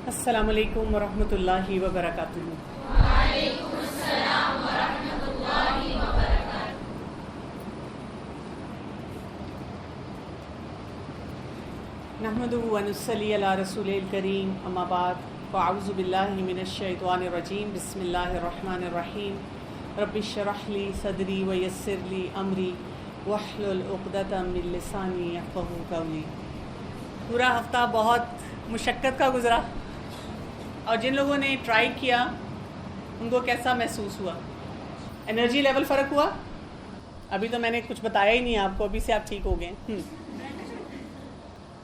السلام علیکم ورحمۃ اللہ وبرکاتہ۔ وعلیکم السلام ورحمۃ اللہ وبرکاتہ۔ نحمدہ ونصلی علی رسول الکریم، اما بعد، فاعوذ باللہ من الشیطان الرجیم، بسم اللہ الرحمن الرحیم۔ رب اشرح لی صدری ویسر لی امری واحلل عقدۃ من لسانی یفقہوا قولی۔ پورا ہفتہ بہت مشقت کا گزرا، اور جن لوگوں نے ٹرائی کیا ان کو کیسا محسوس ہوا؟ انرجی لیول فرق ہوا؟ ابھی تو میں نے کچھ بتایا ہی نہیں آپ کو، ابھی سے آپ ٹھیک ہو گئے۔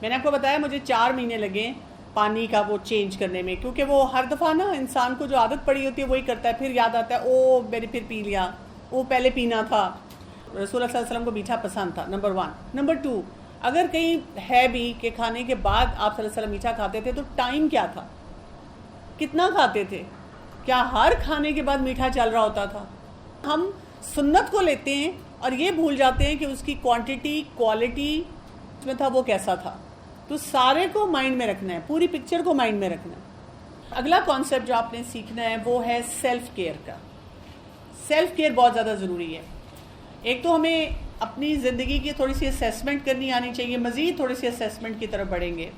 میں نے آپ کو بتایا مجھے 4 مہینے لگے پانی کا وہ چینج کرنے میں، کیونکہ وہ ہر دفعہ نا انسان کو جو عادت پڑی ہوتی ہے وہی کرتا ہے، پھر یاد آتا ہے او میں نے پھر پی لیا، وہ پہلے پینا تھا۔ رسول اللہ صلی اللہ علیہ وسلم کو میٹھا پسند تھا، نمبر 1۔ نمبر 2، اگر کہیں ہے بھی کہ کھانے کے بعد آپ صلی اللہ علیہ وسلم میٹھا کھاتے تھے تو ٹائم کیا تھا، کتنا کھاتے تھے؟ کیا ہر کھانے کے بعد میٹھا چل رہا ہوتا تھا؟ ہم سنت کو لیتے ہیں اور یہ بھول جاتے ہیں کہ اس کی کوانٹٹی کوالٹی اس میں تھا وہ کیسا تھا۔ تو سارے کو مائنڈ میں رکھنا ہے، پوری پکچر کو مائنڈ میں رکھنا ہے۔ اگلا کانسیپٹ جو آپ نے سیکھنا ہے وہ ہے سیلف کیئر کا۔ سیلف کیئر بہت زیادہ ضروری ہے۔ ایک تو ہمیں اپنی زندگی کی تھوڑی سی اسیسمنٹ کرنی آنی چاہیے، مزید تھوڑی سی اسیسمنٹ کی طرف بڑھیں گے۔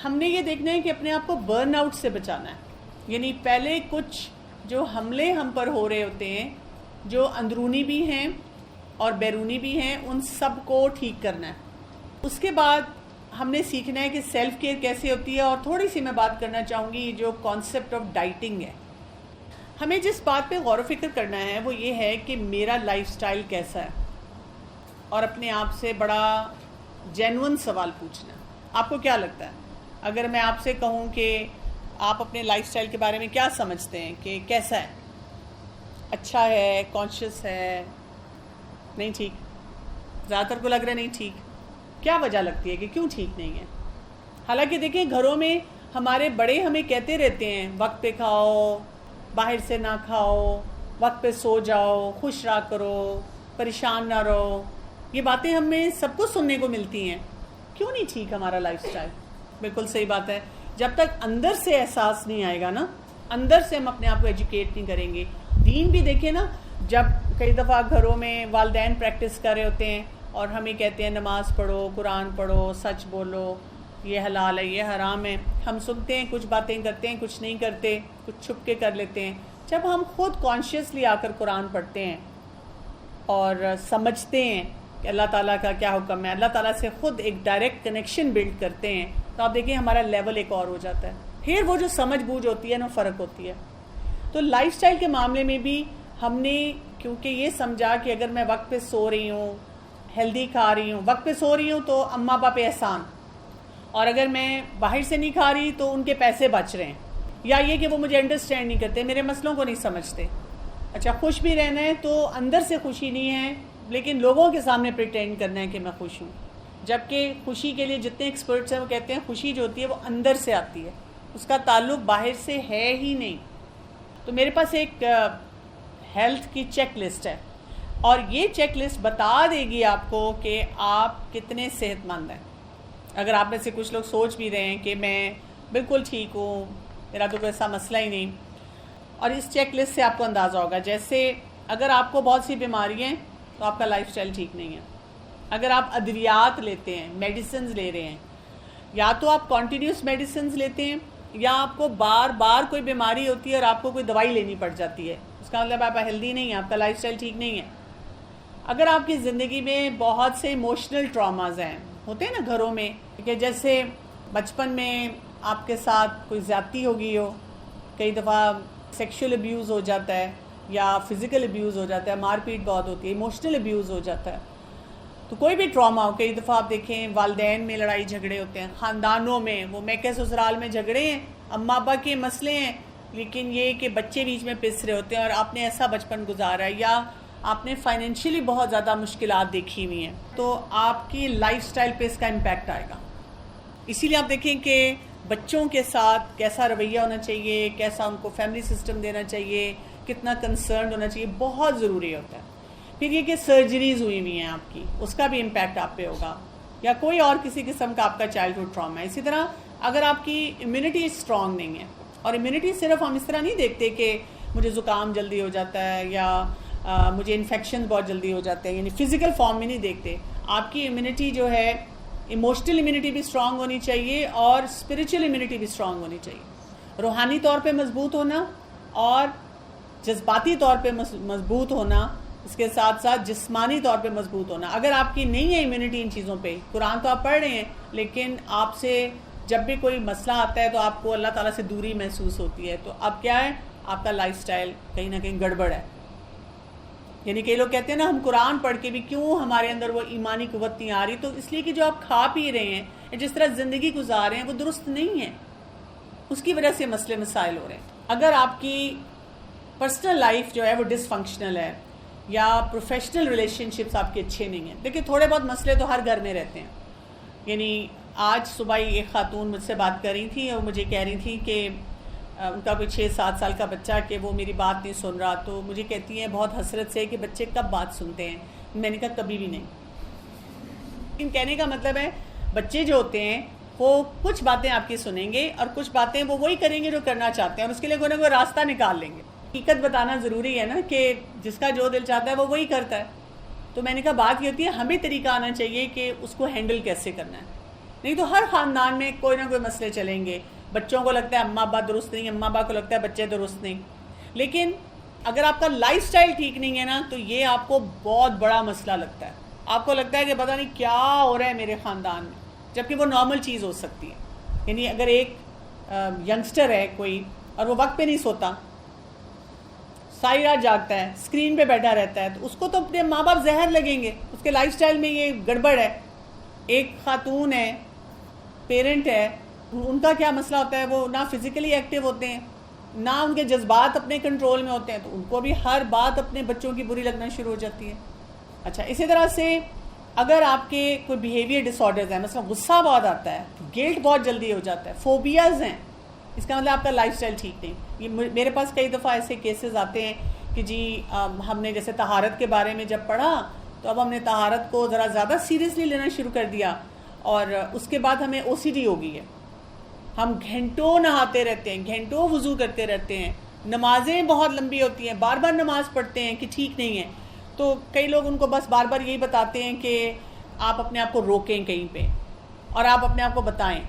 ہم نے یہ دیکھنا ہے کہ اپنے آپ کو برن آؤٹ سے بچانا ہے، یعنی پہلے کچھ جو حملے ہم پر ہو رہے ہوتے ہیں، جو اندرونی بھی ہیں اور بیرونی بھی ہیں، ان سب کو ٹھیک کرنا ہے۔ اس کے بعد ہم نے سیکھنا ہے کہ سیلف کیئر کیسے ہوتی ہے، اور تھوڑی سی میں بات کرنا چاہوں گی جو کانسیپٹ آف ڈائٹنگ ہے۔ ہمیں جس بات پہ غور و فکر کرنا ہے وہ یہ ہے کہ میرا لائف سٹائل کیسا ہے، اور اپنے آپ سے بڑا جینون سوال پوچھنا ہے۔ آپ کو کیا لگتا ہے اگر میں آپ سے کہوں کہ آپ اپنے لائف سٹائل کے بارے میں کیا سمجھتے ہیں کہ کیسا ہے؟ اچھا ہے، کانشیس ہے، نہیں ٹھیک؟ زیادہ تر کو لگ رہا ہے نہیں ٹھیک۔ کیا وجہ لگتی ہے کہ کیوں ٹھیک نہیں ہے؟ حالانکہ دیکھیں گھروں میں ہمارے بڑے ہمیں کہتے رہتے ہیں وقت پہ کھاؤ، باہر سے نہ کھاؤ، وقت پہ سو جاؤ، خوش رہا کرو، پریشان نہ رہو۔ یہ باتیں ہمیں سب کو سننے کو ملتی ہیں، کیوں نہیں ٹھیک ہمارا لائف سٹائل؟ بالکل صحیح بات ہے۔ جب تک اندر سے احساس نہیں آئے گا نا، اندر سے ہم اپنے آپ کو ایجوکیٹ نہیں کریں گے۔ دین بھی دیکھیں نا، جب کئی دفعہ گھروں میں والدین پریکٹس کر رہے ہوتے ہیں اور ہمیں کہتے ہیں نماز پڑھو، قرآن پڑھو، سچ بولو، یہ حلال ہے، یہ حرام ہے، ہم سنتے ہیں، کچھ باتیں کرتے ہیں، کچھ نہیں کرتے، کچھ چھپ کے کر لیتے ہیں۔ جب ہم خود کانشیسلی آ کر قرآن پڑھتے ہیں اور سمجھتے ہیں کہ اللہ تعالیٰ کا کیا حکم ہے، اللہ تعالیٰ سے خود ایک ڈائریکٹ کنیکشن بلڈ کرتے ہیں، تو آپ دیکھیں ہمارا لیول ایک اور ہو جاتا ہے۔ پھر وہ جو سمجھ بوجھ ہوتی ہے نا، فرق ہوتی ہے۔ تو لائف سٹائل کے معاملے میں بھی ہم نے کیونکہ یہ سمجھا کہ اگر میں وقت پہ سو رہی ہوں، ہیلدی کھا رہی ہوں، وقت پہ سو رہی ہوں تو اماں باپ پہ احسان، اور اگر میں باہر سے نہیں کھا رہی تو ان کے پیسے بچ رہے ہیں، یا یہ کہ وہ مجھے انڈرسٹینڈ نہیں کرتے، میرے مسئلوں کو نہیں سمجھتے۔ اچھا، خوش بھی رہنا ہے تو اندر سے خوشی نہیں ہے، لیکن لوگوں کے سامنے پریٹینڈ کرنا ہے کہ میں خوش ہوں، جبکہ خوشی کے لیے جتنے ایکسپرٹس ہیں وہ کہتے ہیں خوشی جو ہوتی ہے وہ اندر سے آتی ہے، اس کا تعلق باہر سے ہے ہی نہیں۔ تو میرے پاس ایک ہیلتھ کی چیک لسٹ ہے، اور یہ چیک لسٹ بتا دے گی آپ کو کہ آپ کتنے صحت مند ہیں۔ اگر آپ میں سے کچھ لوگ سوچ بھی رہے ہیں کہ میں بالکل ٹھیک ہوں، میرا تو کوئی ایسا مسئلہ ہی نہیں، اور اس چیک لسٹ سے آپ کو اندازہ ہوگا، جیسے اگر آپ کو بہت سی بیماری ہیں تو آپ کا لائف سٹائل ٹھیک نہیں ہے۔ اگر آپ ادویات لیتے ہیں، میڈیسنز لے رہے ہیں، یا تو آپ کنٹینیوس میڈیسنز لیتے ہیں، یا آپ کو بار بار کوئی بیماری ہوتی ہے اور آپ کو کوئی دوائی لینی پڑ جاتی ہے، اس کا مطلب آپ ہیلدی نہیں ہیں، آپ کا لائف سٹائل ٹھیک نہیں ہے۔ اگر آپ کی زندگی میں بہت سے ایموشنل ٹراماز ہیں، ہوتے ہیں نا گھروں میں، کہ جیسے بچپن میں آپ کے ساتھ کوئی زیادتی ہو گئی ہو، کئی دفعہ سیکشول ابیوز ہو جاتا ہے، یا فزیکل ابیوز ہو جاتا ہے، مار پیٹ بہت ہوتی ہے، ایموشنل ابیوز ہو جاتا ہے، تو کوئی بھی ٹراما ہو، کئی دفعہ آپ دیکھیں والدین میں لڑائی جھگڑے ہوتے ہیں، خاندانوں میں، وہ میکے سسرال میں جھگڑے ہیں، اماں ابا کے مسئلے ہیں، لیکن یہ کہ بچے بیچ میں پس رہے ہوتے ہیں، اور آپ نے ایسا بچپن گزارا ہے، یا آپ نے فائنینشلی بہت زیادہ مشکلات دیکھی ہوئی ہیں، تو آپ کی لائف سٹائل پہ اس کا امپیکٹ آئے گا۔ اسی لیے آپ دیکھیں کہ بچوں کے ساتھ کیسا رویہ ہونا چاہیے، کیسا ان کو فیملی سسٹم دینا چاہیے، کتنا کنسرنڈ ہونا چاہیے، بہت ضروری ہوتا ہے۔ پھر یہ کہ سرجریز ہوئی ہوئی ہیں آپ کی، اس کا بھی امپیکٹ آپ پہ ہوگا، یا کوئی اور کسی قسم کا آپ کا چائلڈ ہوڈ ٹراما ہے۔ اسی طرح اگر آپ کی امیونٹی اسٹرانگ نہیں ہے، اور امیونٹی صرف ہم اس طرح نہیں دیکھتے کہ مجھے زکام جلدی ہو جاتا ہے یا مجھے انفیکشن بہت جلدی ہو جاتے ہیں، یعنی فزیکل فارم میں نہیں دیکھتے. آپ کی امیونٹی جو ہے ایموشنل امیونٹی بھی اسٹرانگ ہونی چاہیے اور اسپریچول امیونٹی بھی اسٹرانگ ہونی چاہیے. روحانی طور پہ مضبوط ہونا اور جذباتی طور پہ مضبوط ہونا، اس کے ساتھ ساتھ جسمانی طور پہ مضبوط ہونا. اگر آپ کی نہیں ہے امیونٹی ان چیزوں پہ، قرآن تو آپ پڑھ رہے ہیں لیکن آپ سے جب بھی کوئی مسئلہ آتا ہے تو آپ کو اللہ تعالیٰ سے دوری محسوس ہوتی ہے، تو اب کیا ہے، آپ کا لائف سٹائل کہیں نہ کہیں گڑبڑ ہے. یعنی کئی لوگ کہتے ہیں نا ہم قرآن پڑھ کے بھی کیوں ہمارے اندر وہ ایمانی قوت نہیں آ رہی، تو اس لیے کہ جو آپ کھا پی رہے ہیں، جس طرح زندگی گزار رہے ہیں وہ درست نہیں ہے، اس کی وجہ سے مسئلے مسائل ہو رہے ہیں. اگر آپ کی پرسنل لائف جو ہے وہ ڈس فنکشنل ہے یا پروفیشنل ریلیشن شپس آپ کے اچھے نہیں ہیں، دیکھیں تھوڑے بہت مسئلے تو ہر گھر میں رہتے ہیں. یعنی آج صبح ہی ایک خاتون مجھ سے بات کر رہی تھی اور مجھے کہہ رہی تھی کہ ان کا کوئی 6-7 سال کا بچہ کہ وہ میری بات نہیں سن رہا، تو مجھے کہتی ہیں بہت حسرت سے کہ بچے کب بات سنتے ہیں. میں نے کہا کبھی بھی نہیں. ان کہنے کا مطلب ہے بچے جو ہوتے ہیں وہ کچھ باتیں آپ کی سنیں گے اور کچھ باتیں وہ وہی کریں گے جو کرنا چاہتے ہیں، اور اس کے لیے کوئی نہ کوئی راستہ نکال لیں گے. حقیقت بتانا ضروری ہے نا کہ جس کا جو دل چاہتا ہے وہ وہی کرتا ہے. تو میں نے کہا بات یہ ہوتی ہے ہمیں طریقہ آنا چاہیے کہ اس کو ہینڈل کیسے کرنا ہے. نہیں تو ہر خاندان میں کوئی نہ کوئی مسئلے چلیں گے. بچوں کو لگتا ہے اماں ابا درست نہیں، اماں ابا کو لگتا ہے بچے درست نہیں. لیکن اگر آپ کا لائف سٹائل ٹھیک نہیں ہے نا تو یہ آپ کو بہت بڑا مسئلہ لگتا ہے. آپ کو لگتا ہے کہ پتہ نہیں کیا ہو رہا ہے میرے خاندان میں، جبکہ وہ نارمل چیز ہو سکتی ہے. یعنی اگر ایک ینگسٹر ہے کوئی اور وہ وقت پہ نہیں سوتا، ساری رات جاگتا ہے، اسکرین پہ بیٹھا رہتا ہے، تو اس کو تو اپنے ماں باپ زہر لگیں گے، اس کے لائف سٹائل میں یہ گڑبڑ ہے. ایک خاتون ہے، پیرنٹ ہے، ان کا کیا مسئلہ ہوتا ہے، وہ نہ فزیکلی ایکٹیو ہوتے ہیں نہ ان کے جذبات اپنے کنٹرول میں ہوتے ہیں، تو ان کو بھی ہر بات اپنے بچوں کی بری لگنا شروع ہو جاتی ہے. اچھا، اسی طرح سے اگر آپ کے کوئی بیہیویئر ڈس آرڈرز ہیں، مثلا غصہ بہت آتا ہے، گلٹ بہت جلدی ہو جاتا ہے، فوبیاز ہیں، اس کا مطلب آپ کا لائف سٹائل ٹھیک نہیں. یہ میرے پاس کئی دفعہ ایسے کیسز آتے ہیں کہ جی ہم نے جیسے طہارت کے بارے میں جب پڑھا تو اب ہم نے طہارت کو ذرا زیادہ سیریسلی لینا شروع کر دیا، اور اس کے بعد ہمیں OCD ہو گئی ہے. ہم گھنٹوں نہاتے رہتے ہیں، گھنٹوں وضو کرتے رہتے ہیں، نمازیں بہت لمبی ہوتی ہیں، بار بار نماز پڑھتے ہیں کہ ٹھیک نہیں ہے. تو کئی لوگ ان کو بس بار بار یہی بتاتے ہیں کہ آپ اپنے آپ کو روکیں کہیں پہ اور آپ اپنے آپ کو بتائیں.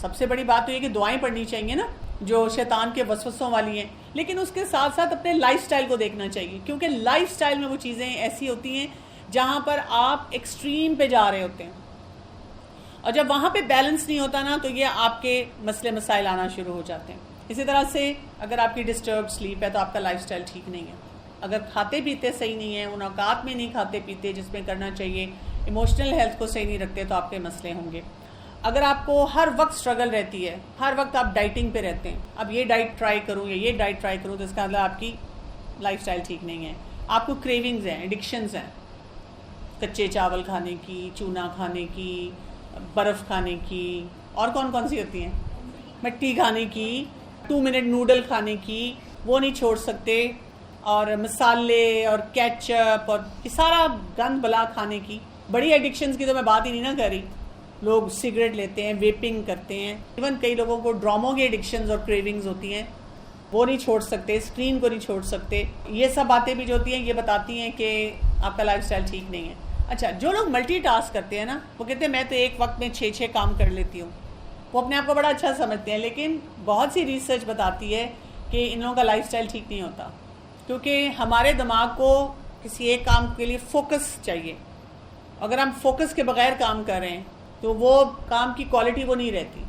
سب سے بڑی بات تو یہ کہ دعائیں پڑھنی چاہیے نا جو شیطان کے وسوسوں والی ہیں، لیکن اس کے ساتھ ساتھ اپنے لائف سٹائل کو دیکھنا چاہیے، کیونکہ لائف سٹائل میں وہ چیزیں ایسی ہوتی ہیں جہاں پر آپ ایکسٹریم پہ جا رہے ہوتے ہیں، اور جب وہاں پہ بیلنس نہیں ہوتا نا تو یہ آپ کے مسئلے مسائل آنا شروع ہو جاتے ہیں. اسی طرح سے اگر آپ کی ڈسٹربڈ سلیپ ہے تو آپ کا لائف سٹائل ٹھیک نہیں ہے. اگر کھاتے پیتے صحیح نہیں ہیں، ان اوقات میں نہیں کھاتے پیتے جس میں کرنا چاہیے، ایموشنل ہیلتھ کو صحیح نہیں رکھتے تو آپ کے مسئلے ہوں گے. اگر آپ کو ہر وقت سٹرگل رہتی ہے، ہر وقت آپ ڈائٹنگ پہ رہتے ہیں، اب یہ ڈائٹ ٹرائی کروں یا یہ ڈائٹ ٹرائی کروں، تو اس کا مطلب آپ کی لائف سٹائل ٹھیک نہیں ہے. آپ کو کریونگز ہیں، ایڈکشنز ہیں، کچے چاول کھانے کی، چونا کھانے کی، برف کھانے کی، اور کون کون سی ہوتی ہیں، مٹی کھانے کی، 2 منٹ نوڈل کھانے کی، وہ نہیں چھوڑ سکتے، اور مسالے اور کیچپ اور یہ سارا گند بلا کھانے کی. بڑی ایڈکشنز کی تو میں بات ہی نہیں نہ کر رہی. لوگ سگریٹ لیتے ہیں، ویپنگ کرتے ہیں، ایون کئی لوگوں کو ڈراموں کی ایڈکشنز اور کریونگز ہوتی ہیں، وہ نہیں چھوڑ سکتے، اسکرین کو نہیں چھوڑ سکتے. یہ سب باتیں بھی جو ہوتی ہیں یہ بتاتی ہیں کہ آپ کا لائف سٹائل ٹھیک نہیں ہے. اچھا، جو لوگ ملٹی ٹاسک کرتے ہیں نا، وہ کہتے ہیں میں تو ایک وقت میں 6 کام کر لیتی ہوں، وہ اپنے آپ کو بڑا اچھا سمجھتے ہیں، لیکن بہت سی ریسرچ بتاتی ہے کہ ان لوگوں کا لائف سٹائل ٹھیک نہیں ہوتا، کیونکہ ہمارے دماغ کو کسی ایک کام کے لیے فوکس چاہیے. اگر ہم فوکس کے بغیر کام کر رہے ہیں تو وہ کام کی کوالٹی وہ نہیں رہتی.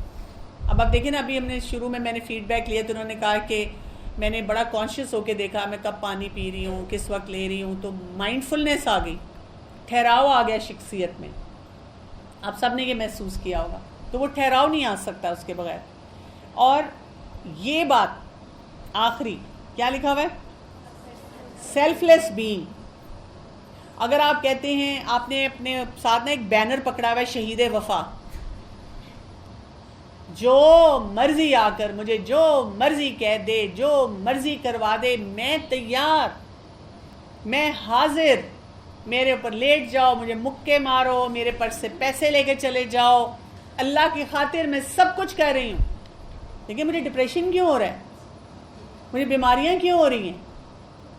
اب آپ دیکھیں نا، ابھی ہم نے شروع میں نے فیڈ بیک لیا تو انہوں نے کہا کہ میں نے بڑا کانشیس ہو کے دیکھا میں کب پانی پی رہی ہوں، کس وقت لے رہی ہوں، تو مائنڈ فلنس آ گئی، ٹھہراؤ آ گیا شخصیت میں. آپ سب نے یہ محسوس کیا ہوگا، تو وہ ٹھہراؤ نہیں آ سکتا اس کے بغیر. اور یہ بات آخری کیا لکھا ہوا ہے، سیلف لیس بینگ. اگر آپ کہتے ہیں، آپ نے اپنے ساتھ نا ایک بینر پکڑا ہوا ہے شہید وفا، جو مرضی آ کر مجھے جو مرضی کہہ دے، جو مرضی کروا دے، میں تیار، میں حاضر، میرے اوپر لیٹ جاؤ، مجھے مکے مارو، میرے پر سے پیسے لے کے چلے جاؤ، اللہ کی خاطر میں سب کچھ کر رہی ہوں، لیکن مجھے ڈپریشن کیوں ہو رہا ہے، مجھے بیماریاں کیوں ہو رہی ہیں،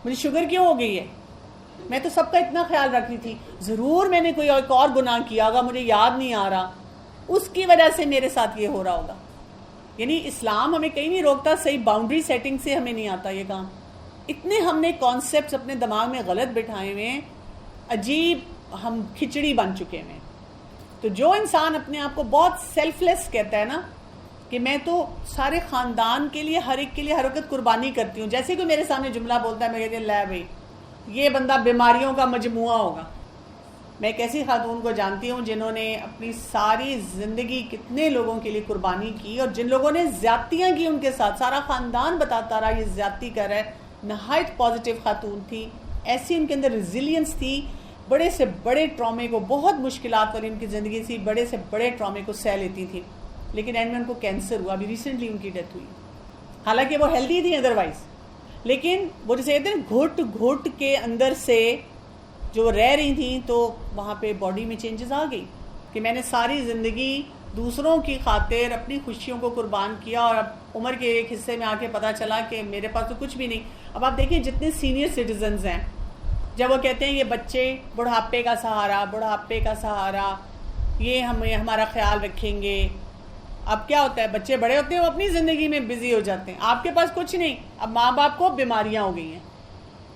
مجھے شوگر کیوں ہو گئی ہے؟ میں تو سب کا اتنا خیال رکھتی تھی، ضرور میں نے کوئی اور گناہ کیا ہوگا، مجھے یاد نہیں آ رہا، اس کی وجہ سے میرے ساتھ یہ ہو رہا ہوگا۔ یعنی اسلام ہمیں کہیں نہیں روکتا، صحیح باؤنڈری سیٹنگ سے ہمیں نہیں آتا یہ کام۔ اتنے ہم نے کانسیپٹس اپنے دماغ میں غلط بٹھائے ہوئے ہیں، عجیب ہم کھچڑی بن چکے ہیں۔ تو جو انسان اپنے آپ کو بہت سیلف لیس کہتا ہے نا کہ میں تو سارے خاندان کے لیے ہر ایک کے لیے ہر وقت قربانی کرتی ہوں، جیسے کوئی میرے سامنے جملہ بولتا ہے میں کہتی ہوں لے بھائی یہ بندہ بیماریوں کا مجموعہ ہوگا۔ میں ایک ایسی خاتون کو جانتی ہوں جنہوں نے اپنی ساری زندگی کتنے لوگوں کے لیے قربانی کی، اور جن لوگوں نے زیادتیاں کی ان کے ساتھ، سارا خاندان بتاتا رہا یہ زیادتی کر رہا ہے، نہایت پازیٹیو خاتون تھی، ایسی ان کے اندر ریزیلینس تھی، بڑے سے بڑے ٹرامے کو، بہت مشکلات والی ان کی زندگی تھی، بڑے سے بڑے ٹرامے کو سہ لیتی تھی، لیکن اینڈ میں ان کو کینسر ہوا، ابھی ریسنٹلی ان کی ڈیتھ ہوئی، حالانکہ وہ ہیلدی تھی ادروائز، لیکن وہ جیسے کہتے ہیں گھٹ گھٹ کے اندر سے جو رہ رہی تھیں تو وہاں پہ باڈی میں چینجز آ گئی کہ میں نے ساری زندگی دوسروں کی خاطر اپنی خوشیوں کو قربان کیا، اور اب عمر کے ایک حصے میں آ کے پتہ چلا کہ میرے پاس تو کچھ بھی نہیں۔ اب آپ دیکھیں جتنے سینئر سٹیزنز ہیں، جب وہ کہتے ہیں یہ بچے بڑھاپے کا سہارا، یہ ہمارا خیال رکھیں گے، اب کیا ہوتا ہے بچے بڑے ہوتے ہیں وہ اپنی زندگی میں بزی ہو جاتے ہیں، آپ کے پاس کچھ نہیں، اب ماں باپ کو بیماریاں ہو گئی ہیں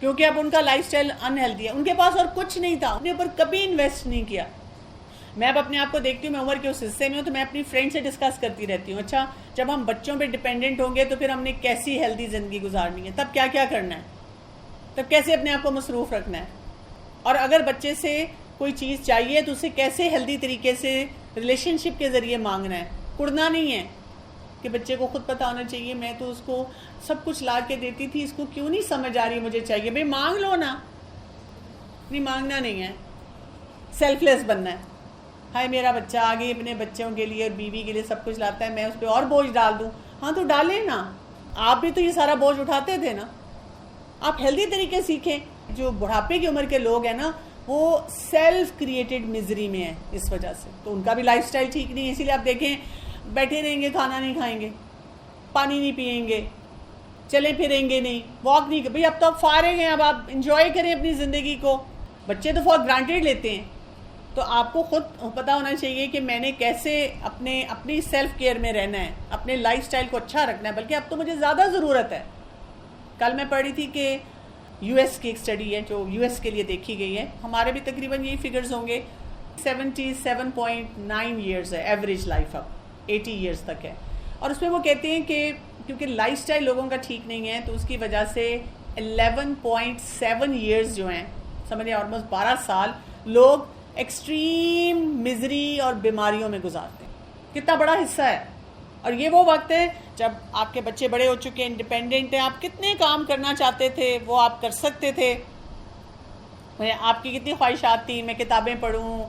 کیونکہ اب ان کا لائف سٹائل انہیلدی ہے، ان کے پاس اور کچھ نہیں تھا، اپنے اوپر کبھی انویسٹ نہیں کیا۔ میں اب اپنے آپ کو دیکھتی ہوں، میں عمر کے اس حصے میں ہوں تو میں اپنی فرینڈ سے ڈسکس کرتی رہتی ہوں، اچھا جب ہم بچوں پہ ڈیپینڈنٹ ہوں گے تو پھر ہم نے کیسی ہیلدی زندگی گزارنی ہے، تب کیا کیا کرنا ہے، تب کیسے اپنے آپ کو مصروف رکھنا ہے، اور اگر بچے سے کوئی چیز چاہیے تو اسے کیسے ہیلدی طریقے سے ریلیشن شپ کے ذریعے مانگنا ہے، کڑنا نہیں ہے کہ بچے کو خود پتہ ہونا چاہیے میں تو اس کو سب کچھ لا کے دیتی تھی، اس کو کیوں نہیں سمجھ آ رہی مجھے چاہیے، بھئی مانگ لو نا، نہیں مانگنا نہیں ہے، سیلف لیس بننا ہے۔ ہائے میرا بچہ آگے اپنے بچوں کے لیے اور بیوی کے لیے سب کچھ لاتا ہے، میں اس پہ اور بوجھ ڈال دوں، ہاں تو ڈالیں نا، آپ بھی تو یہ سارا بوجھ اٹھاتے تھے نا، آپ ہیلدی طریقے سیکھیں۔ جو بڑھاپے کی عمر کے لوگ ہیں نا وہ سیلف کریٹڈ مزری میں ہیں، اس وجہ سے تو ان کا بھی لائف سٹائل ٹھیک نہیں ہے، اسی لیے آپ دیکھیں بیٹھے رہیں گے، کھانا نہیں کھائیں گے، پانی نہیں پئیں گے، چلیں پھریں گے نہیں، واک نہیں، بھئی اب تو آپ فارغ ہیں، اب آپ انجوائے کریں اپنی زندگی کو۔ بچے تو فار گرانٹیڈ لیتے ہیں، تو آپ کو خود پتہ ہونا چاہیے کہ میں نے کیسے اپنی سیلف کیئر میں رہنا ہے، اپنے لائف سٹائل کو اچھا رکھنا ہے، بلکہ اب تو مجھے زیادہ ضرورت ہے۔ کل میں پڑھ رہی تھی کہ یو ایس کی ایک اسٹڈی ہے جو یو ایس کے لیے دیکھی گئی ہے، ہمارے بھی تقریباً یہی فگرز ہوں گے، 77.9 ایئرز ہے ایوریج لائف، اب 80 ایئرز تک ہے، اور اس میں وہ کہتے ہیں کہ کیونکہ لائف سٹائل لوگوں کا ٹھیک نہیں ہے تو اس کی وجہ سے 11.7 ایئرز جو ہیں، سمجھیں آلموسٹ 12 سال لوگ ایکسٹریم مزری اور بیماریوں میں گزارتے ہیں۔ کتنا بڑا حصہ ہے، اور یہ وہ وقت ہے جب آپ کے بچے بڑے ہو چکے ہیں، انڈیپینڈنٹ ہیں، آپ کتنے کام کرنا چاہتے تھے وہ آپ کر سکتے تھے، آپ کی کتنی خواہشات تھیں، میں کتابیں پڑھوں،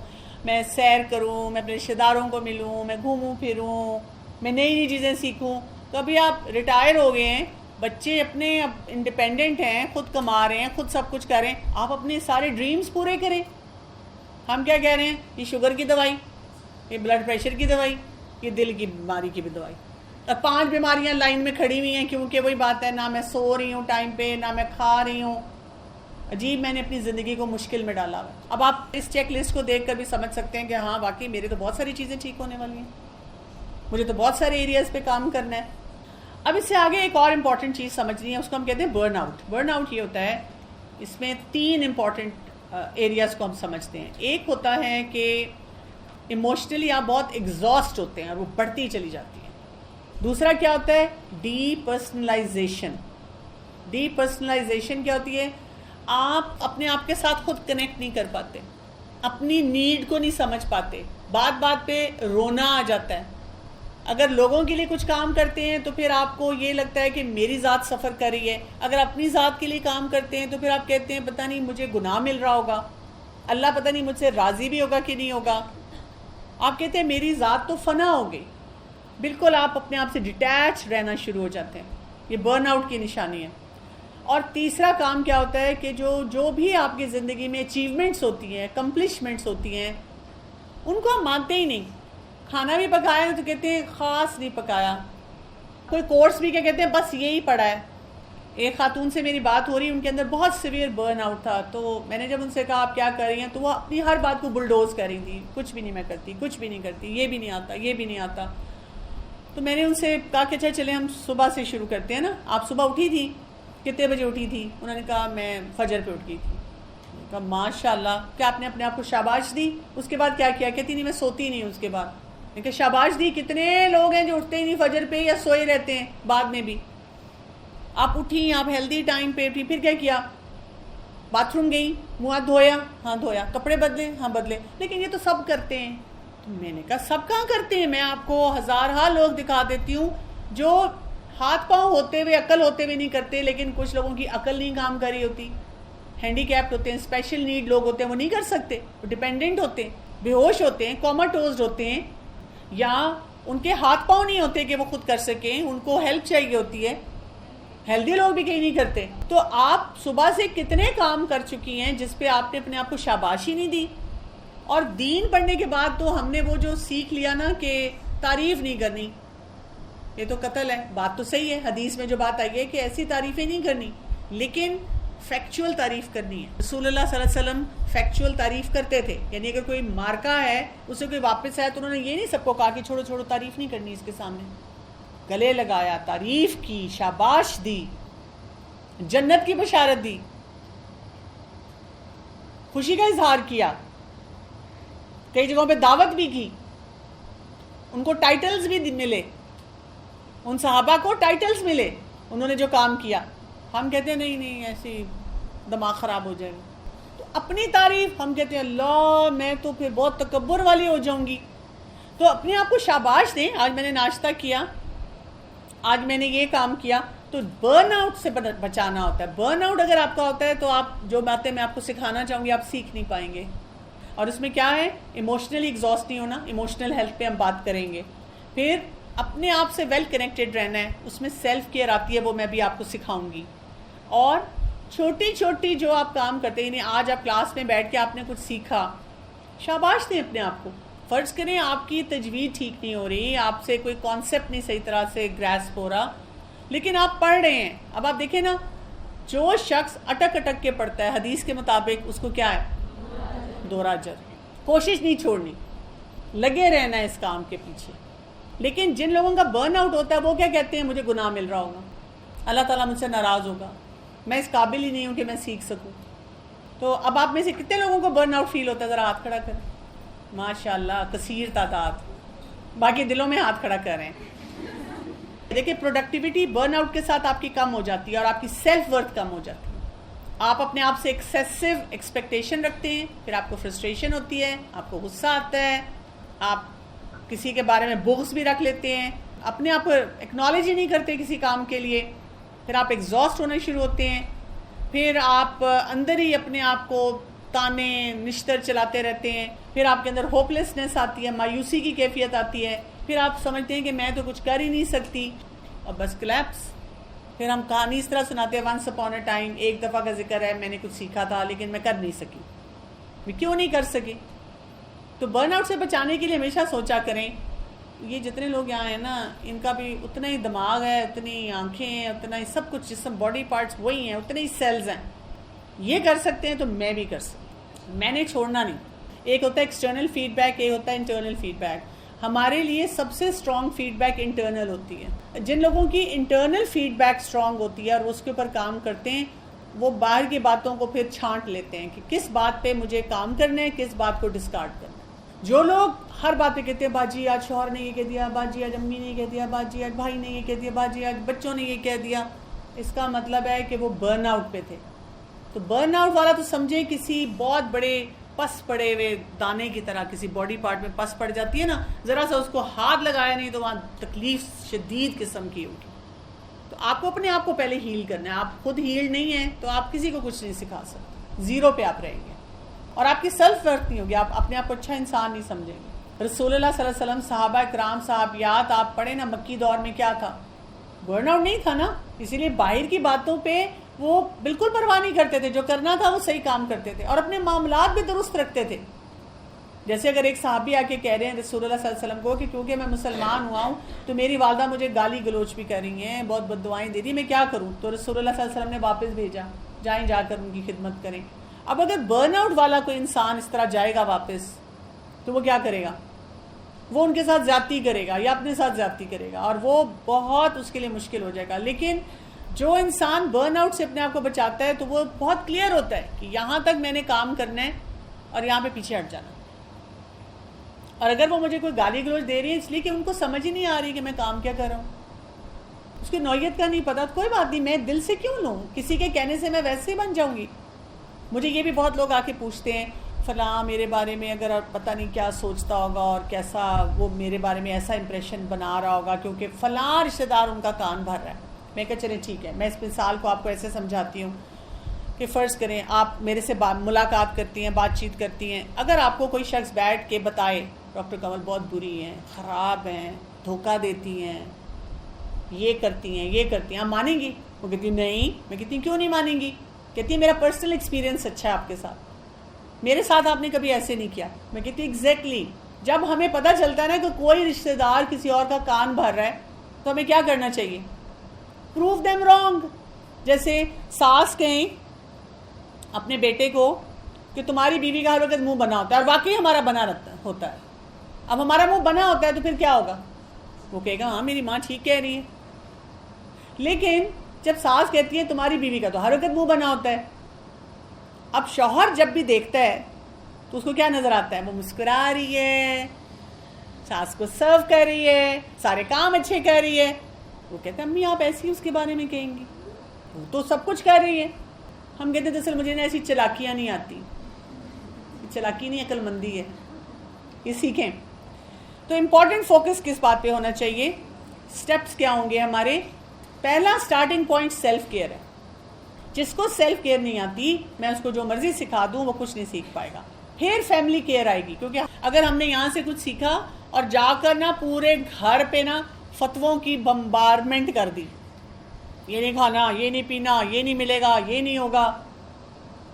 میں سیر کروں، میں اپنے رشتہ داروں کو ملوں، میں گھوموں پھروں، میں نئی نئی چیزیں سیکھوں۔ تو ابھی آپ ریٹائر ہو گئے ہیں، بچے اپنے اب انڈیپینڈنٹ ہیں، خود کما رہے ہیں، خود سب کچھ کر رہے ہیں، آپ اپنے سارے ڈریمز پورے کریں۔ ہم کیا کہہ رہے ہیں، یہ شوگر کی دوائی، یہ بلڈ پریشر کی دوائی، یہ دل کی بیماری کی بھی دوائی، اب 5 بیماریاں لائن میں کھڑی ہوئی ہیں، کیونکہ وہی بات ہے، نہ میں سو رہی ہوں ٹائم پہ، نہ میں کھا رہی ہوں، عجیب میں نے اپنی زندگی کو مشکل میں ڈالا ہوا۔ اب آپ اس چیک لسٹ کو دیکھ کر بھی سمجھ سکتے ہیں کہ ہاں واقعی میرے تو بہت ساری چیزیں ٹھیک ہونے والی ہیں، مجھے تو بہت سارے ایریاز پہ کام کرنا ہے۔ اب اس سے آگے ایک اور امپورٹنٹ چیز سمجھنی ہے، اس کو ہم کہتے ہیں برن آؤٹ۔ برن آؤٹ یہ ہوتا ہے، اس میں 3 امپورٹنٹ ایریاز کو ہم سمجھتے ہیں۔ ایک ہوتا ہے کہ ایموشنلی آپ بہت ایگزاسٹ ہوتے ہیں اور وہ بڑھتی چلی جاتی ہے۔ دوسرا کیا ہوتا ہے، ڈی پرسنلائزیشن۔ ڈی پرسنلائزیشن کیا ہوتی ہے، آپ اپنے آپ کے ساتھ خود کنیکٹ نہیں کر پاتے، اپنی نیڈ کو نہیں سمجھ پاتے، بات بات پہ رونا آ جاتا ہے۔ اگر لوگوں کے لیے کچھ کام کرتے ہیں تو پھر آپ کو یہ لگتا ہے کہ میری ذات سفر کر رہی ہے، اگر اپنی ذات کے لیے کام کرتے ہیں تو پھر آپ کہتے ہیں پتہ نہیں مجھے گناہ مل رہا ہوگا، اللہ پتہ نہیں مجھ سے راضی بھی ہوگا کہ نہیں ہوگا، آپ کہتے ہیں میری ذات تو فنا ہو گئی، بالکل آپ اپنے آپ سے ڈیٹیچ رہنا شروع ہو جاتے ہیں۔ یہ برن آؤٹ کی نشانی ہے۔ اور تیسرا کام کیا ہوتا ہے کہ جو بھی آپ کی زندگی میں اچیومنٹس ہوتی ہیں، اکمپلشمنٹس ہوتی ہیں، ان کو ہم مانتے ہی نہیں، کھانا بھی پکایا تو کہتے ہیں خاص نہیں پکایا، کوئی کورس بھی کیا کہتے ہیں بس یہی پڑھا ہے. ایک خاتون سے میری بات ہو رہی، ان کے اندر بہت سیویئر برن آؤٹ تھا، تو میں نے جب ان سے کہا آپ کیا کر رہی ہیں، تو وہ اپنی ہر بات کو بلڈوز کر رہی تھی، کچھ بھی نہیں میں کرتی، کچھ بھی نہیں کرتی، یہ بھی نہیں آتا، یہ بھی نہیں آتا. تو میں نے ان سے کہا کہ اچھا چلیں ہم صبح سے شروع کرتے ہیں نا. آپ صبح اٹھی تھی؟ کتنے بجے اٹھی تھی؟ انہوں نے کہا میں فجر پہ اٹھ گئی تھی. میں نے کہا ماشاء اللہ. کیا آپ نے اپنے آپ کو شاباش دی؟ اس کے بعد کیا کیا؟ کہتی نہیں میں سوتی نہیں. اس کے بعد میں نے کہا شاباش دی. کتنے لوگ ہیں جو اٹھتے ہی نہیں فجر پہ یا سوئے رہتے ہیں بعد میں بھی. آپ اٹھی، آپ ہیلدی ٹائم پہ اٹھی، پھر کیا کیا؟ باتھ روم گئی، منہ ہاتھ دھویا؟ ہاں دھویا. کپڑے بدلے؟ ہاں بدلے. لیکن یہ تو سب کرتے ہیں. تو میں نے کہا سب کہاں کرتے ہیں؟ میں آپ کو ہزارہا لوگ دکھا دیتی ہوں جو ہاتھ پاؤں ہوتے ہوئے، عقل ہوتے ہوئے نہیں کرتے. لیکن کچھ لوگوں کی عقل نہیں کام کر رہی ہوتی، ہینڈی کیپڈ ہوتے ہیں، اسپیشل نیڈ لوگ ہوتے ہیں، وہ نہیں کر سکتے، وہ ڈیپینڈنٹ ہوتے ہیں، بے ہوش ہوتے ہیں، کوماٹوزڈ ہوتے ہیں، یا ان کے ہاتھ پاؤں نہیں ہوتے کہ وہ خود کر سکیں، ان کو ہیلپ چاہیے ہوتی ہے. ہیلدی لوگ بھی کہیں نہیں کرتے. تو آپ صبح سے کتنے کام کر چکی ہیں جس پہ آپ نے اپنے آپ کو شاباشی نہیں دی. اور دین پڑھنے کے بعد تو ہم نے وہ جو سیکھ لیا نا کہ تعریف نہیں کرنی، یہ تو قتل ہے. بات تو صحیح ہے، حدیث میں جو بات آئی ہے کہ ایسی تعریفیں نہیں کرنی، لیکن فیکچول تعریف کرنی ہے. رسول اللہ صلی اللہ علیہ وسلم فیکچول تعریف کرتے تھے. یعنی اگر کوئی مارکا ہے، اسے کوئی واپس آیا تو انہوں نے یہ نہیں سب کو کہا کہ چھوڑو چھوڑو تعریف نہیں کرنی، اس کے سامنے گلے لگایا، تعریف کی، شاباش دی، جنت کی بشارت دی، خوشی کا اظہار کیا، کئی جگہوں پہ دعوت بھی کی، ان کو ٹائٹلز بھی ملے، ان صحابہ کو ٹائٹلز ملے انہوں نے جو کام کیا. ہم کہتے ہیں نہیں نہیں ایسی دماغ خراب ہو جائے گا. تو اپنی تعریف ہم کہتے ہیں اللہ میں تو پھر بہت تکبر والی ہو جاؤں گی. تو اپنے آپ کو شاباش دیں. آج میں نے ناشتہ کیا، آج میں نے یہ کام کیا. تو برن آؤٹ سے بچانا ہوتا ہے. برن آؤٹ اگر آپ کا ہوتا ہے تو آپ جو باتیں میں آپ کو سکھانا چاہوں گی آپ سیکھ نہیں پائیں گے. اور اس میں کیا ہے، ایموشنلی ایگزاسٹ نہیں ہونا. ایموشنل ہیلتھ پہ ہم بات کریں گے. پھر اپنے آپ سے ویل کنیکٹڈ رہنا ہے، اس میں سیلف کیئر آتی ہے، وہ میں بھی آپ کو سکھاؤں گی. اور چھوٹی چھوٹی جو آپ کام کرتے ہیں، یعنی آج آپ کلاس میں بیٹھ کے آپ نے کچھ سیکھا، شاباش دیں اپنے آپ کو. فرض کریں آپ کی تجوید ٹھیک نہیں ہو رہی، آپ سے کوئی کانسیپٹ نہیں صحیح طرح سے گریسپ ہو رہا، لیکن آپ پڑھ رہے ہیں. اب آپ دیکھیں نا، جو شخص اٹک اٹک کے پڑھتا ہے حدیث کے مطابق اس کو کیا ہے؟ دوہرا اجر. کوشش نہیں چھوڑنی، لگے رہنا ہے اس کام کے پیچھے. لیکن جن لوگوں کا برن آؤٹ ہوتا ہے وہ کیا کہتے ہیں؟ مجھے گناہ مل رہا ہوگا، اللہ تعالیٰ مجھ سے ناراض ہوگا، میں اس قابل ہی نہیں ہوں کہ میں سیکھ سکوں. تو اب آپ میں سے کتنے لوگوں کو برن آؤٹ فیل ہوتا ہے؟ ذرا ہاتھ کھڑا کریں. ماشاء اللہ کثیر تعداد. باقی دلوں میں ہاتھ کھڑا کر رہے ہیں. دیکھیں پروڈکٹیوٹی برن آؤٹ کے ساتھ آپ کی کم ہو جاتی ہے اور آپ کی سیلف ورتھ کم ہو جاتی ہے. آپ اپنے آپ سے ایکسیسو ایکسپیکٹیشن رکھتے ہیں، پھر آپ کو فرسٹریشن ہوتی ہے، آپ کو غصہ آتا ہے، آپ کسی کے بارے میں بغض بھی رکھ لیتے ہیں، اپنے آپ کو ایکنالج ہی نہیں کرتے کسی کام کے لیے. پھر آپ ایگزاسٹ ہونے شروع ہوتے ہیں. پھر آپ اندر ہی اپنے آپ کو تانے نشتر چلاتے رہتے ہیں. پھر آپ کے اندر ہوپ لیسنس آتی ہے، مایوسی کی کیفیت آتی ہے. پھر آپ سمجھتے ہیں کہ میں تو کچھ کر ہی نہیں سکتی، اور بس کلیپس. پھر ہم کہانی اس طرح سناتے ہیں، ونس اپون اے ٹائم، ایک دفعہ کا ذکر ہے، میں نے کچھ سیکھا تھا لیکن میں کر نہیں سکی. میں کیوں نہیں کر سکی؟ تو برن آؤٹ سے بچانے کے لیے ہمیشہ سوچا کریں، یہ جتنے لوگ یہاں ہیں نا، ان کا بھی اتنا ہی دماغ ہے، اتنی آنکھیں ہیں، اتنا ہی سب کچھ، جسم باڈی پارٹس وہی ہیں، اتنے ہی سیلز ہیں. یہ کر سکتے ہیں تو میں بھی کر سکتی ہوں. میں نے چھوڑنا نہیں. ایک ہوتا ہے ایکسٹرنل فیڈ بیک، ایک ہوتا ہے انٹرنل فیڈ بیک. ہمارے لیے سب سے اسٹرانگ فیڈ بیک انٹرنل ہوتی ہے. جن لوگوں کی انٹرنل فیڈ بیک اسٹرانگ ہوتی ہے اور اس کے اوپر کام کرتے ہیں، وہ باہر کی باتوں کو پھر چھانٹ لیتے ہیں کہ کس بات پہ مجھے کام کرنا ہے، کس بات کو ڈسکارڈ کرنا ہے. جو لوگ ہر بات پہ کہتے ہیں باجی آج شوہر نے یہ کہہ دیا، باجی آج امی نے یہ کہہ دیا، باجی آج بھائی نے یہ کہہ دیا، باجی آج بچوں نے یہ کہہ دیا، اس کا مطلب ہے کہ وہ برن آؤٹ پہ تھے. تو برن آؤٹ والا تو سمجھے کسی بہت بڑے پس پڑے ہوئے دانے کی طرح، کسی باڈی پارٹ میں پس پڑ جاتی ہے نا، ذرا سا اس کو ہاتھ لگایا نہیں تو وہاں تکلیف شدید قسم کی ہوگی. تو آپ کو اپنے آپ کو پہلے ہیل کرنا ہے. آپ خود ہیل نہیں ہیں تو آپ کسی کو کچھ نہیں سکھا سکتے. زیرو پہ آپ رہیں گے اور آپ کی سیلف ورتھ نہیں ہوگی، آپ اپنے آپ کو اچھا انسان نہیں سمجھیں گے. رسول اللہ صلی اللہ علیہ وسلم، صحابہ کرام، صحابیات، آپ پڑھیں نا، مکی دور میں کیا تھا؟ برن آؤٹ نہیں تھا نا. اسی لیے باہر کی باتوں پہ وہ بالکل پرواہ نہیں کرتے تھے، جو کرنا تھا وہ صحیح کام کرتے تھے اور اپنے معاملات بھی درست رکھتے تھے. جیسے اگر ایک صحابی آ کے کہہ رہے ہیں رسول اللہ صلی اللہ علیہ وسلم کو کہ کیونکہ میں مسلمان ہوا ہوں تو میری والدہ مجھے گالی گلوچ بھی کر رہی ہیں، بہت بد دعائیں دے رہی، میں کیا کروں؟ تو رسول اللہ صلی اللہ علیہ وسلم نے واپس بھیجا، جائیں جا کر ان کی خدمت کریں۔ اب اگر برن آؤٹ والا کوئی انسان اس طرح جائے گا واپس تو وہ کیا کرے گا؟ وہ ان کے ساتھ زیادتی کرے گا یا اپنے ساتھ زیادتی کرے گا، اور وہ بہت اس کے لیے مشکل ہو جائے گا۔ لیکن جو انسان برن آؤٹ سے اپنے آپ کو بچاتا ہے تو وہ بہت کلیئر ہوتا ہے کہ یہاں تک میں نے کام کرنا ہے اور یہاں پہ پیچھے ہٹ جانا۔ اور اگر وہ مجھے کوئی گالی گلوچ دے رہی ہے اس لیے کہ ان کو سمجھ ہی نہیں آ رہی کہ میں کام کیا کر رہا ہوں، اس کی نوعیت کا نہیں پتا، کوئی بات نہیں، میں دل سے کیوں لوں؟ کسی کے کہنے سے میں ویسے ہی بن جاؤں گی۔ مجھے یہ بھی بہت لوگ آ کے پوچھتے ہیں فلاں میرے بارے میں اگر پتہ نہیں کیا سوچتا ہوگا اور کیسا وہ میرے بارے میں ایسا امپریشن بنا رہا ہوگا کیونکہ فلاں رشتہ دار ان کا کان بھر رہا ہے۔ میں کہا چلیں ٹھیک ہے، میں اس مثال کو آپ کو ایسے سمجھاتی ہوں کہ فرض کریں آپ میرے سے ملاقات کرتی ہیں، بات چیت کرتی ہیں، اگر آپ کو کوئی شخص بیٹھ کے بتائے ڈاکٹر کمل بہت بری ہیں، خراب ہیں، دھوکہ دیتی ہیں، یہ کرتی ہیں یہ کرتی ہیں، آپ مانیں گی؟ وہ کہتی نہیں۔ میں کہتی کیوں نہیں مانیں گی؟ کہتی ہے میرا پرسنل ایکسپیرینس اچھا ہے آپ کے ساتھ، میرے ساتھ آپ نے کبھی ایسے نہیں کیا۔ میں کہتی ایگزیکٹلی، جب ہمیں پتہ چلتا ہے نا کہ کوئی رشتہ دار کسی اور کا کان بھر رہا ہے تو ہمیں کیا کرنا چاہیے؟ Prove them wrong. جیسے ساس کہیں اپنے بیٹے کو کہ تمہاری بیوی کا ہر وقت منہ بنا ہوتا ہے، اور واقعی ہمارا بنا ہوتا ہے، اب ہمارا منہ بنا ہوتا ہے تو پھر کیا ہوگا؟ وہ کہے گا ہاں میری ماں ٹھیک کہہ رہی ہے۔ لیکن جب ساس کہتی ہے تمہاری بیوی کا تو ہر وقت منہ بنا ہوتا ہے، اب شوہر جب بھی دیکھتا ہے تو اس کو کیا نظر آتا ہے؟ وہ مسکرا رہی ہے، ساس کو سرو کر رہی ہے، سارے کام اچھے کر رہی ہے۔ وہ کہتے ہیں امی آپ ایسی اس کے بارے میں کہیں گی، وہ تو سب کچھ کر رہی ہے۔ ہم کہتے ہیں دراصل مجھے نا ایسی چلاکیاں نہیں آتی، چلاکی نہیں عقل مندی ہے، یہ سیکھیں۔ تو امپورٹنٹ فوکس کس بات پہ ہونا چاہیے؟ سٹیپس کیا ہوں گے ہمارے؟ پہلا سٹارٹنگ پوائنٹ سیلف کیئر ہے۔ جس کو سیلف کیئر نہیں آتی میں اس کو جو مرضی سکھا دوں وہ کچھ نہیں سیکھ پائے گا۔ پھر فیملی کیئر آئے گی، کیونکہ اگر ہم نے یہاں سے کچھ سیکھا اور جا کر نا پورے گھر پہ نا فتووں کی بمبارمنٹ کر دی، یہ نہیں کھانا، یہ نہیں پینا، یہ نہیں ملے گا، یہ نہیں ہوگا،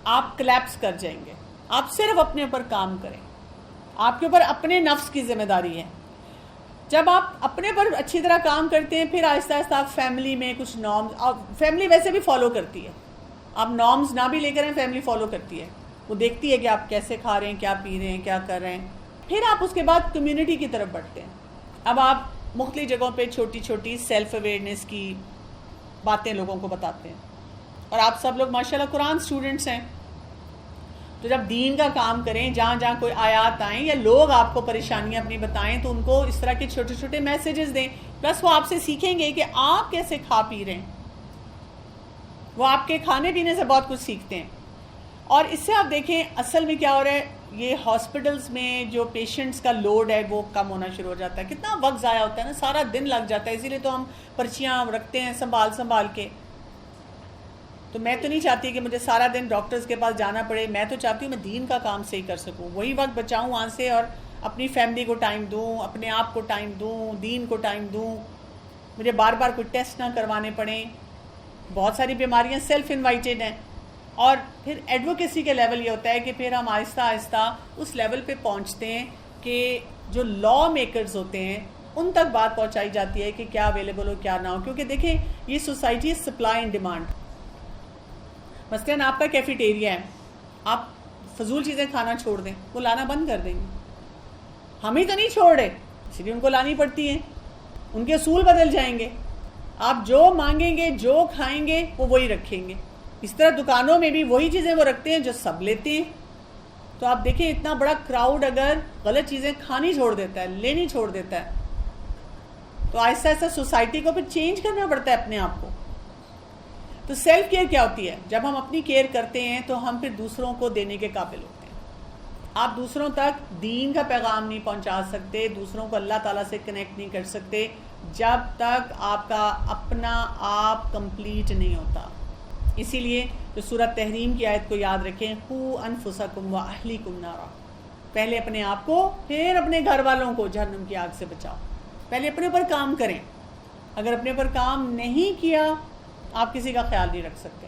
آپ کلیپس کر جائیں گے۔ آپ صرف اپنے اوپر کام کریں، آپ کے اوپر اپنے نفس کی ذمہ داری ہے۔ جب آپ اپنے پر اچھی طرح کام کرتے ہیں پھر آہستہ آہستہ آپ فیملی میں کچھ نارمز، فیملی ویسے بھی فالو کرتی ہے، آپ نارمز نہ بھی لے کر ہیں فیملی فالو کرتی ہے، وہ دیکھتی ہے کہ آپ کیسے کھا رہے ہیں، کیا پی رہے ہیں، کیا کر رہے ہیں۔ پھر آپ اس کے بعد کمیونٹی کی طرف بڑھتے ہیں۔ اب آپ مختلف جگہوں پہ چھوٹی چھوٹی سیلف اویئرنیس کی باتیں لوگوں کو بتاتے ہیں، اور آپ سب لوگ ماشاءاللہ قرآن سٹوڈنٹس ہیں، تو جب دین کا کام کریں، جہاں جہاں کوئی آیات آئیں یا لوگ آپ کو پریشانیاں اپنی بتائیں تو ان کو اس طرح کے چھوٹے چھوٹے میسیجز دیں، پلس وہ آپ سے سیکھیں گے کہ آپ کیسے کھا پی رہے ہیں، وہ آپ کے کھانے پینے سے بہت کچھ سیکھتے ہیں۔ اور اس سے آپ دیکھیں اصل میں کیا ہو رہا ہے، یہ ہاسپٹلس میں جو پیشنٹس کا لوڈ ہے وہ کم ہونا شروع ہو جاتا ہے، کتنا وقت ضائع ہوتا ہے نا، سارا دن لگ جاتا ہے، اسی لیے تو ہم پرچیاں رکھتے ہیں سنبھال کے۔ تو میں تو نہیں چاہتی کہ مجھے سارا دن ڈاکٹرز کے پاس جانا پڑے، میں تو چاہتی ہوں میں دین کا کام صحیح کر سکوں، وہی وقت بچاؤں وہاں سے اور اپنی فیملی کو ٹائم دوں، اپنے آپ کو ٹائم دوں، دین کو ٹائم دوں، مجھے بار بار کوئی ٹیسٹ نہ کروانے پڑیں۔ بہت ساری بیماریاں سیلف انوائٹیڈ ہیں، اور پھر ایڈوکیسی کے لیول یہ ہوتا ہے کہ پھر ہم آہستہ آہستہ اس لیول پہ پہنچتے ہیں کہ جو لا میکرز ہوتے ہیں ان تک بات پہنچائی جاتی ہے کہ کیا اویلیبل ہو کیا نہ ہو، کیونکہ دیکھیں یہ سوسائٹی سپلائی اینڈ ڈیمانڈ۔ مثلاً آپ کا کیفیٹیریا ہے، آپ فضول چیزیں کھانا چھوڑ دیں، وہ لانا بند کر دیں گے۔ ہم ہی تو نہیں چھوڑ رہے، اس لیے ان کو لانی پڑتی ہیں، ان کے اصول بدل جائیں گے، آپ جو مانگیں گے جو کھائیں گے وہ وہی رکھیں گے۔ اس طرح دکانوں میں بھی وہی چیزیں وہ رکھتے ہیں جو سب لیتے ہیں۔ تو آپ دیکھیں اتنا بڑا کراؤڈ اگر غلط چیزیں کھانی چھوڑ دیتا ہے، لینی چھوڑ دیتا ہے، تو آہستہ آہستہ سوسائٹی کو پھر چینج کرنا پڑتا ہے اپنے آپ کو۔ تو سیلف کیئر کیا ہوتی ہے؟ جب ہم اپنی کیئر کرتے ہیں تو ہم پھر دوسروں کو دینے کے قابل ہوتے ہیں۔ آپ دوسروں تک دین کا پیغام نہیں پہنچا سکتے، دوسروں کو اللہ تعالیٰ سے کنیکٹ نہیں کر سکتے جب تک آپ کا اپنا آپ کمپلیٹ نہیں ہوتا۔ اسی لیے جو سورۃ تحریم کی آیت کو یاد رکھیں، قُوا أَنفُسَكُمْ وَأَهْلِيكُمْ نَارًا، پہلے اپنے آپ کو پھر اپنے گھر والوں کو جہنم کی آگ سے بچاؤ۔ پہلے اپنے اوپر کام کریں، اگر اپنے اوپر کام نہیں کیا آپ کسی کا خیال نہیں رکھ سکتے۔